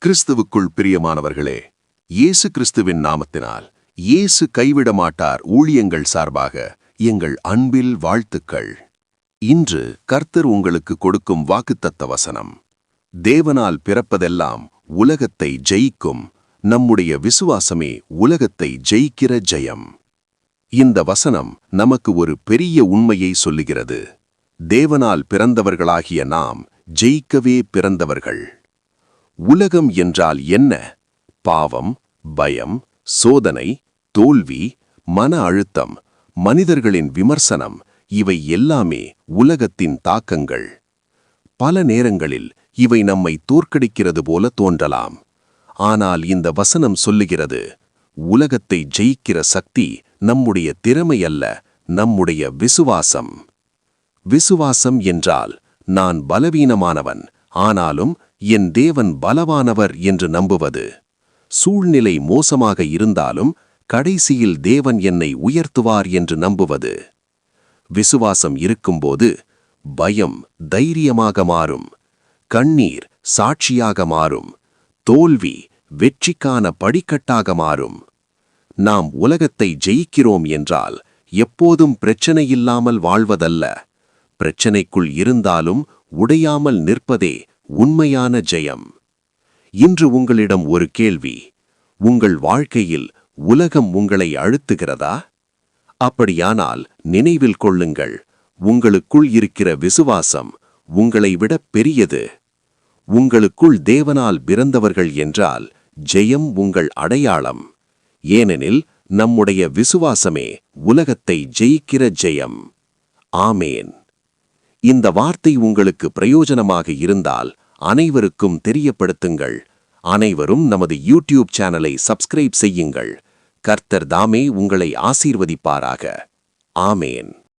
கிறிஸ்துவுக்குள் பிரியமானவர்களே, இயேசு கிறிஸ்துவின் நாமத்தினால் இயேசு கைவிட மாட்டார் ஊழியங்கள் சார்பாக எங்கள் அன்பில் வாழ்த்துக்கள். இன்று கர்த்தர் உங்களுக்கு கொடுக்கும் வாக்குத்தத்த வசனம், தேவனால் பிறப்பதெல்லாம் உலகத்தை ஜெயிக்கும், நம்முடைய விசுவாசமே உலகத்தை ஜெயிக்கிற ஜெயம். இந்த வசனம் நமக்கு ஒரு பெரிய உண்மையை சொல்லுகிறது. தேவனால் பிறந்தவர்களாகிய நாம் ஜெயிக்கவே பிறந்தவர்கள். உலகம் என்றால் என்ன? பாவம், பயம், சோதனை, தோல்வி, மன அழுத்தம், மனிதர்களின் விமர்சனம், இவை எல்லாமே உலகத்தின் தாக்கங்கள். பல நேரங்களில் இவை நம்மை தோற்கடிக்கிறது போல தோன்றலாம். ஆனால் இந்த வசனம் சொல்லுகிறது, உலகத்தை ஜெயிக்கிற சக்தி நம்முடைய திறமை அல்ல, நம்முடைய விசுவாசம். விசுவாசம் என்றால் நான் பலவீனமானவன், ஆனாலும் என் தேவன் பலவானவர் என்று நம்புவது. சூழ்நிலை மோசமாக இருந்தாலும் கடைசியில் தேவன் என்னை உயர்த்துவார் என்று நம்புவது. விசுவாசம் இருக்கும்போது பயம் தைரியமாக மாறும், கண்ணீர் சாட்சியாக மாறும், தோல்வி வெற்றிக்கான படிக்கட்டாக மாறும். நாம் உலகத்தை ஜெயிக்கிறோம் என்றால் எப்போதும் பிரச்சனை இல்லாமல் வாழ்வதல்ல, பிரச்சனைக்குள் இருந்தாலும் உடையாமல் நிற்பதே உண்மையான ஜெயம். இன்று உங்களிடம் ஒரு கேள்வி, உங்கள் வாழ்க்கையில் உலகம் உங்களை அழுத்துகிறதா? அப்படியானால் நினைவில் கொள்ளுங்கள், உங்களுக்குள் இருக்கிற விசுவாசம் உங்களை விட பெரியது. உங்களுக்குள் தேவனால் பிறந்தவர்கள் என்றால் ஜெயம் உங்கள் அடையாளம். ஏனெனில் நம்முடைய விசுவாசமே உலகத்தை ஜெயிக்கிற ஜெயம். ஆமேன். இந்த வார்த்தை உங்களுக்கு பிரயோஜனமாக இருந்தால் அனைவருக்கும் தெரியப்படுத்துங்கள். அனைவரும் நமது யூடியூப் சேனலை சப்ஸ்கிரைப் செய்யுங்கள். கர்த்தர் தாமே உங்களை ஆசீர்வதிப்பாராக. ஆமேன்.